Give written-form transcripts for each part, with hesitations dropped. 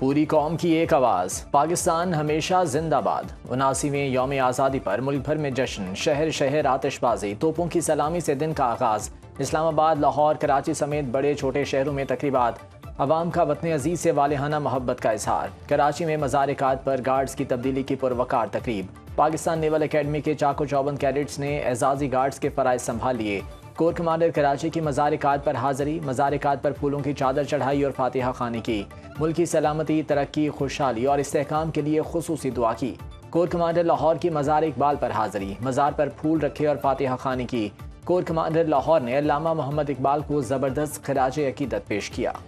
पूरी कौम की एक आवाज़, पाकिस्तान हमेशा जिंदाबाद। 79वें यौम आज़ादी पर मुल्क भर में जश्न, शहर शहर आतिशबाजी, तोपों की सलामी से दिन का आगाज़। इस्लामाबाद, लाहौर, कराची समेत बड़े छोटे शहरों में तकरीबात, अवाम का वतन अजीज से वालिहाना मोहब्बत का इजहार। कराची में मज़ार-ए-कात पर गार्ड्स की तब्दीली की पुरवकार तकरीब। पाकिस्तान नेवल अकेडमी के चाको चौबंद कैडेट्स ने एजाजी गार्ड्स के फ़राइज़ संभाल लिए। कोर कमांडर कराची की मज़ार-ए-कात पर हाज़िरी, मज़ार-ए-कात पर फूलों की चादर चढ़ाई और फातिहा खानी की। मुल्क की सलामती, तरक्की, खुशहाली और इस्तेहकाम के लिए खुसूसी दुआ की। कोर कमांडर लाहौर की मज़ार-ए-इकबाल पर हाज़िरी, मज़ार पर फूल रखे और फातिहा खानी की। कोर कमांडर लाहौर ने अल्लामा मोहम्मद इकबाल को ज़बरदस्त खिराज अकीदत पेश किया।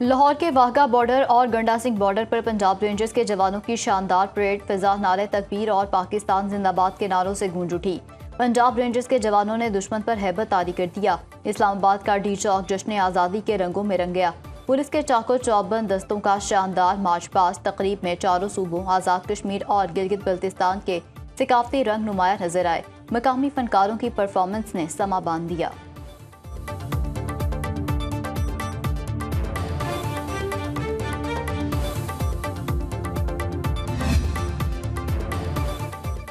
लाहौर के वाघा बॉर्डर और गंडा सिंह बॉर्डर पर पंजाब रेंजर्स के जवानों की शानदार परेड फिजा, नारे तकबीर और पाकिस्तान जिंदाबाद के नारों से गूंज उठी। पंजाब रेंजर्स के जवानों ने दुश्मन पर हैबत तारी कर दिया। इस्लामाबाद का डी चौक जश्न आज़ादी के रंगों में रंग गया। पुलिस के चाको चौबंद दस्तों का शानदार मार्च पास्ट तकरीब में चारों सूबों आज़ाद कश्मीर और गिलगित बल्तिस्तान के सिकाफती रंग नुमाया नजर आए। मकामी फनकारों की परफॉर्मेंस ने समा बांध दिया।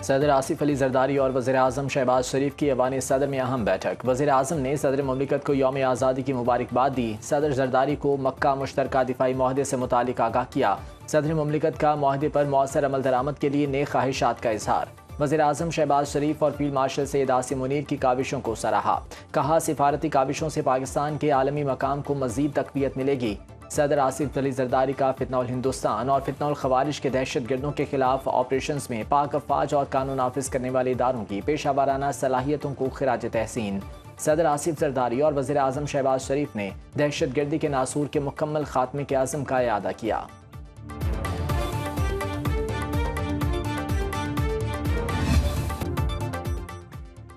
सदर आसिफ अली जरदारी और वज़ीर आज़म शहबाज शरीफ की ऐवान सदर में अहम बैठक। वज़ीर आज़म ने सदर मुमलिकत को यौम आज़ादी की मुबारकबाद दी। सदर जरदारी को मक्का मुश्तरका दिफाई माहदे से मुतालिक आगाह किया। सदर मुमलिकत का माहदे पर मौसर अमल दरामद के लिए नेक ख्वाहिशात का इजहार। वज़ीर आज़म शहबाज शरीफ और फील्ड मार्शल सैयद आसिम मुनीर की काविशों को सराहा। कहा, सिफारती काविशों से पाकिस्तान के आलमी मकाम को मज़ीद तक़वियत मिलेगी। सदर आसिफ अली जरदारी का फितनौल हिंदुस्तान और फितनौल खवारिज के दहशत गर्दों के खिलाफ ऑपरेशंस में पाक अफवाज और कानून नाफिज करने वाले इदारों की पेशा वाराना सलाहियतों को खिराज तहसीन। सदर आसिफ जरदारी और वज़ीर आज़म शहबाज शरीफ ने दहशत गर्दी के नासूर के मुकम्मल खात्मे के आज़म का इआदा किया।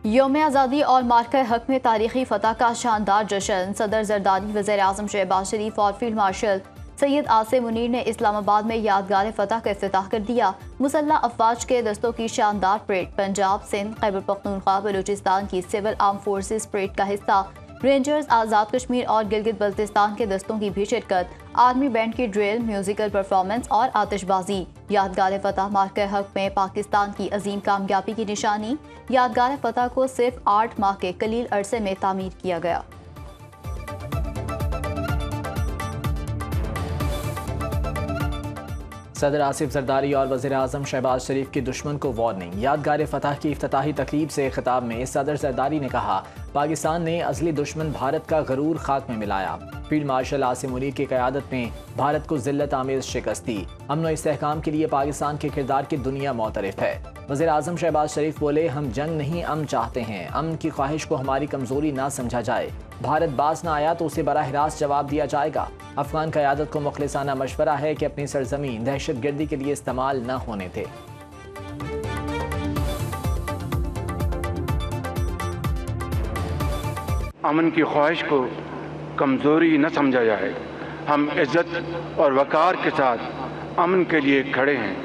यौम आज़ादी और मार्का हक में तारीखी फतह का शानदार जश्न। सदर जरदारी, वज़ीर आज़म शहबाज शरीफ और फील्ड मार्शल सैयद आसिम मुनीर ने इस्लामाबाद में यादगार फतह का इफ्तिताह कर दिया। मुसल्लह अफवाज के दस्तों की शानदार परेड पंजाब, सिंध, खैबर पख्तूनख्वा, बलूचिस्तान की सिविल आर्म फोर्सेस परेड का हिस्सा। रेंजर्स, आज़ाद कश्मीर और गिलगित बल्तिस्तान के दस्तों की भी शिरकत। आर्मी बैंड की ड्रिल, म्यूजिकल परफॉर्मेंस और आतिशबाजी। यादगार फतह मार्का हक में पाकिस्तान की अजीम कामयाबी की निशानी। यादगार फतह को सिर्फ 8 माह के कलील अरसे में तामीर किया गया। सदर आसिफ जरदारी और वज़ीर आज़म शहबाज शरीफ की दुश्मन को वार्निंग। यादगार फतह की इफ्तिताही तकरीब से खिताब में सदर जरदारी ने कहा, पाकिस्तान ने असली दुश्मन भारत का गरूर खाक में मिलाया। फील्ड मार्शल आसिम मुनीर की क़यादत में भारत को जिल्लत आमेज शिकस्त दी। अमन और इस्तेहकाम के लिए पाकिस्तान के किरदार की दुनिया मोतरफ है। वज़ीर आज़म शहबाज शरीफ बोले, हम जंग नहीं अमन चाहते हैं। अमन की ख्वाहिश को हमारी कमज़ोरी ना समझा जाए। भारत बाज ना आया तो उसे बराह रास्त जवाब दिया जाएगा। अफगान क़यादत को मुखलिसाना मशवरा है कि अपनी सरजमीन दहशत गर्दी के लिए इस्तेमाल न होने थे। अमन की ख्वाहिश को कमज़ोरी न समझा जाए। हम इज़्ज़त और वक़ार के साथ अमन के लिए खड़े हैं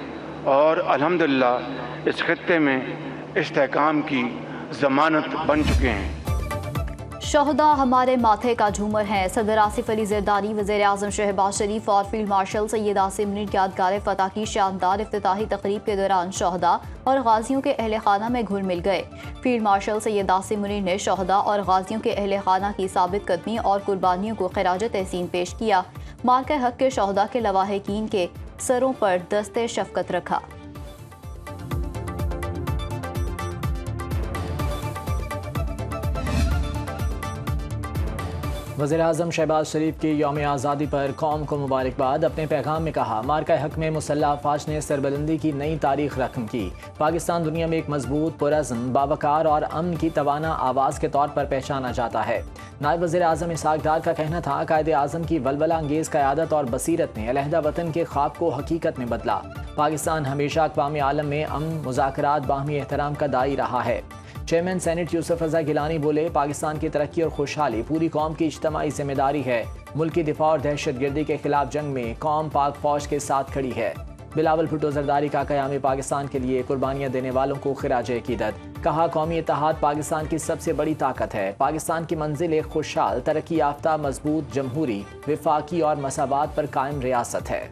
और अल्हम्दुलिल्लाह इस खित्ते में इस्तेहकाम की ज़मानत बन चुके हैं। शोहदा हमारे माथे का झूमर हैं। सदर आसिफ अली जरदारी, वज़ीर आज़म शहबाज शरीफ और फील्ड मार्शल सैयद आसिम मुनीर यादगार फतह की शानदार इफ्तिताही तकरीब के दौरान शोहदा और गाजियों के अहले खाना में घुल मिल गए। फील्ड मार्शल सैयद आसिम मुनीर ने शोहदा और गाजियों के अहले खाना की साबित कदमी और कुर्बानियों को खिराज तहसीन पेश किया। मार्का हक के शोहदा के लवाहिकीन के सरों पर दस्ते शफकत रखा। वज़ीर आज़म शहबाज शरीफ की यौम आज़ादी पर कौम को मुबारकबाद। अपने पैगाम में कहा, मार्का हक में मुसल्लह अफवाज ने सरबलंदी की नई तारीख रकम की। पाकिस्तान दुनिया में एक मजबूत, पुरअज़्म, बावकार और अमन की तवाना आवाज़ के तौर पर पहचाना जाता है। नायब वज़ीर आज़म इसहाक़ डार का कहना था, कायदे आज़म की वलवला अंगेज़ क़यादत और बसीरत ने अलहदा वतन के ख्वाब को हकीकत में बदला। पाकिस्तान हमेशा अक़वाम आलम में अमन, मुज़ाकरात, बाहमी एहतराम का दाई रहा है। चेयरमैन सेनेट यूसुफ रज़ा गिलानी बोले, पाकिस्तान की तरक्की और खुशहाली पूरी कौम की इज्तिमाई जिम्मेदारी है। मुल्क की दिफा और दहशत गर्दी के खिलाफ जंग में कौम पाक फौज के साथ खड़ी है। बिलावल भुट्टो जरदारी का क़याम पाकिस्तान के लिए कुर्बानियाँ देने वालों को खिराज अकीदत। कहा, कौमी इत्तेहाद पाकिस्तान की सबसे बड़ी ताकत है। पाकिस्तान की मंजिल एक खुशहाल, तरक्की याफ्ता, मजबूत, जमहूरी, विफाकी और मसावात पर कायम रियासत है।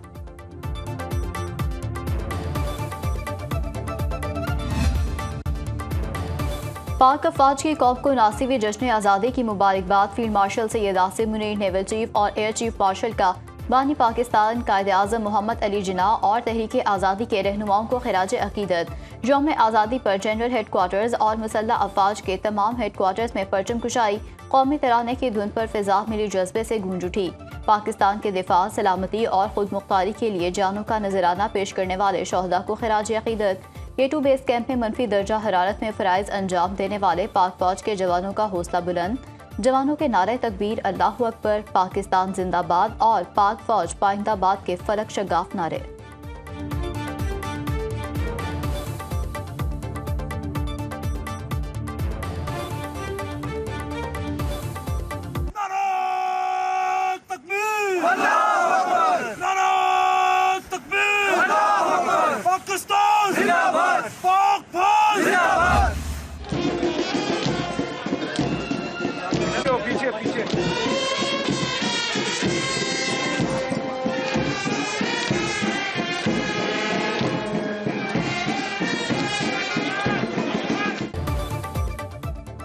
पाक अफवाज की कौम को 79वें जश्न आज़ादी की मुबारकबाद। Field marshal Syed Asim Munir, naval chief और एयर चीफ मार्शल का बानी पाकिस्तान कायदे आज़म मोहम्मद अली जिन्नाह और तहरीक आज़ादी के रहनुमाओं को खिराज अकीदत। यौम आज़ादी पर जनरल हेड क्वार्टर्स और मुसल्लह अफवाज के तमाम हेड क्वार्टर्स में परचम कुशाई, कौमी तराने की धुन पर फिजा मिली जज्बे से गूंज उठी। पाकिस्तान के दिफा, सलामती और खुद मुख्तारी के लिए जानों का नजराना पेश करने वाले शोहदा को खिराज अकीदत। K2 बेस कैंप में मनफी दर्जा हरारत में फ़राइज़ अंजाम देने वाले पाक फौज के जवानों का हौसला बुलंद। जवानों के नारे तकबीर, अल्लाहु अकबर, पाकिस्तान जिंदाबाद और पाक फौज पाइंदाबाद के फलक शगाफ नारे।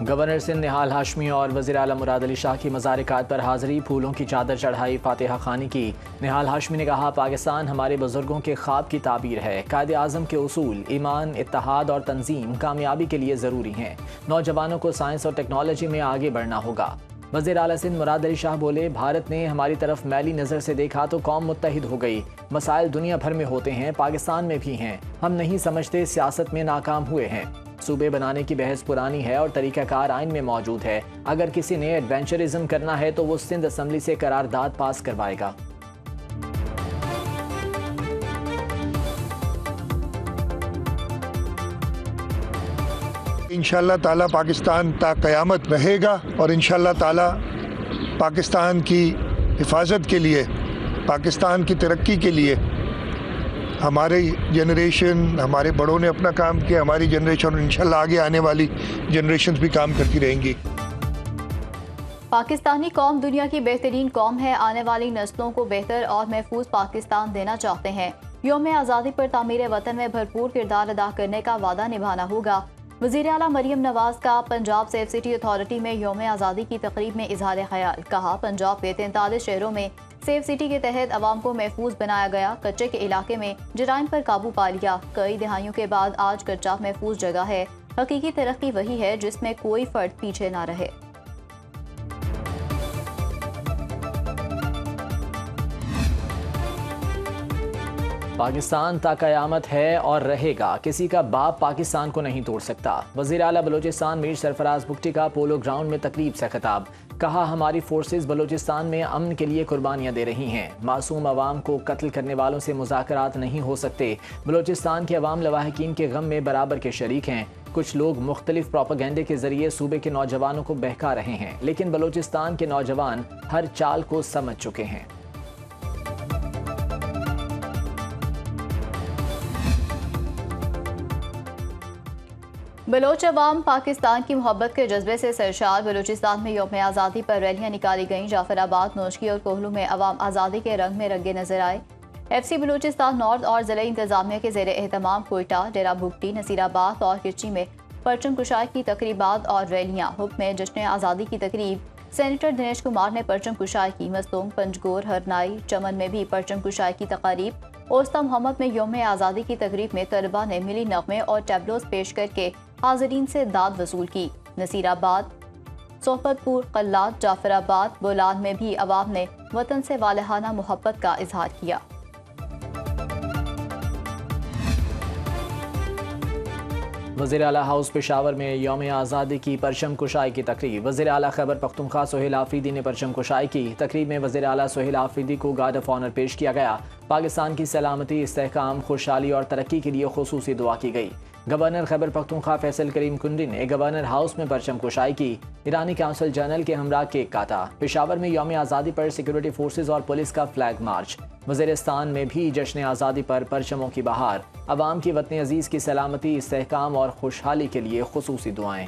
गवर्नर सिंध निहाल हाशमी और वज़ीर आला मुराद अली शाह की मज़ारिकात पर हाज़री, फूलों की चादर चढ़ाई, फातिहा खानी की। निहाल हाशमी ने कहा, पाकिस्तान हमारे बुजुर्गों के ख्वाब की ताबीर है। कायदे आज़म के उसूल ईमान, इत्तेहाद और तंजीम कामयाबी के लिए ज़रूरी हैं। नौजवानों को साइंस और टेक्नोलॉजी में आगे बढ़ना होगा। वज़ीर आला सिंध मुराद अली शाह बोले, भारत ने हमारी तरफ मैली नज़र से देखा तो कौम मुत्तहिद हो गई। मसाइल दुनिया भर में होते हैं, पाकिस्तान में भी हैं। हम नहीं समझते सियासत में नाकाम हुए हैं। सूबे बनाने की बहस पुरानी है और तरीक़ाकार आइन में मौजूद है। अगर किसी ने एडवेंचरिज्म करना है तो वो सिंध असम्बली से करारदाद पास करवाएगा। इंशाअल्लाह ताला पाकिस्तान ता क़यामत रहेगा और इंशाअल्लाह ताला पाकिस्तान की हिफाजत के लिए, पाकिस्तान की तरक्की के लिए हमारे जनरेशन, हमारे बड़ों ने अपना काम किया, हमारी जनरेशन और इंशाल्लाह आगे आने वाली जनरेशन भी काम करती रहेंगी। पाकिस्तानी कौम दुनिया की बेहतरीन कौम है। आने वाली नस्लों को बेहतर और महफूज पाकिस्तान देना चाहते हैं। यौम आज़ादी पर तामीर वतन में भरपूर किरदार अदा करने का वादा निभाना होगा। वज़ीर आला मरियम नवाज का पंजाब सेफ सिटी अथॉरिटी में यौम आज़ादी की तकरीब में इजहार ख्याल। कहा, पंजाब के 43 शहरों में सेफ सिटी के तहत अवाम को महफूज बनाया गया। कच्चे के इलाके में जराइम पर काबू पा लिया। कई दहाइयों के बाद आज कच्चा महफूज जगह है। हकीकी तरक्की वही है जिसमें कोई फर्द पीछे ना रहे। पाकिस्तान ता क़यामत है और रहेगा। किसी का बाप पाकिस्तान को नहीं तोड़ सकता। वज़ीर आला बलोचिस्तान मीर सरफराज बुगटी का पोलो ग्राउंड में तकरीब से खिताब। कहा, हमारी फोर्सेस बलोचिस्तान में अमन के लिए कुर्बानियाँ दे रही हैं। मासूम अवाम को कत्ल करने वालों से मुज़ाकरात नहीं हो सकते। बलोचिस्तान के अवाम लवाहिकीन के गम में बराबर के शरीक हैं। कुछ लोग मुख्तलिफ प्रोपेगेंडे के जरिए सूबे के नौजवानों को बहका रहे हैं, लेकिन बलोचिस्तान के नौजवान हर चाल को समझ चुके हैं। बलोच अवाम पाकिस्तान की मोहब्बत के जज्बे से सरशार। बलूचिस्तान में यौम आज़ादी पर रैलियां निकाली गईं। जाफराबाद, नौशकी और कोहलू में अवाम आज़ादी के रंग में रंगे नजर आए। FC बलूचिस्तान नॉर्थ और ज़िला इंतजामिया के ज़ेर एहतमाम कोयटा, डेरा भुगटी, नसीराबाद और किरची में परचम कुशाई की तकरीबात और रैलियां। हुक्म में जश्न आज़ादी की तकरीब। सेनेटर दिनेश कुमार ने परचम कुशाई की। मस्तूंग, पंजगोर, हरनाई, चमन में भी परचम कुशाई की तकारीब। ओस्ता मोहम्मद में यौम आज़ादी की तकरीब में तलबा ने मिली नगमे और टैबलोस पेश करके हाज़रीन से दाद वसूल की। नसीराबाद, सोहबतपुर, कल्लात, जाफराबाद, बोलान में भी अवाम ने वतन से वालहाना मोहब्बत का इजहार किया। वज़ीर आला हाउस पेशावर में यौम आज़ादी की परचम कुशाई की तकरीब। वज़ीर आला खैबर पख्तूनख्वा सोहेल आफरीदी ने परचम कुशाई की। तकरीब में वज़ीर आला सोहेल आफरीदी को गार्ड ऑफ ऑनर पेश किया गया। पाकिस्तान की सलामती, इस्तेहकाम, खुशहाली और तरक्की के लिए खुसूसी दुआ की गई। गवर्नर खैबर पख्तूनख्वा फैसल करीम कुंडी ने गवर्नर हाउस में परचम कुशाई की। ईरानी काउंसिल जनरल के हमरा केक काटा। पेशावर में यौम आज़ादी पर सिक्योरिटी फोर्सेज और पुलिस का फ्लैग मार्च। वज़ीरिस्तान में भी जश्न आज़ादी पर परचमों की बहार, अवाम की वतन अजीज़ की सलामती, इस्तेहकाम और खुशहाली के लिए खुसूसी दुआएं।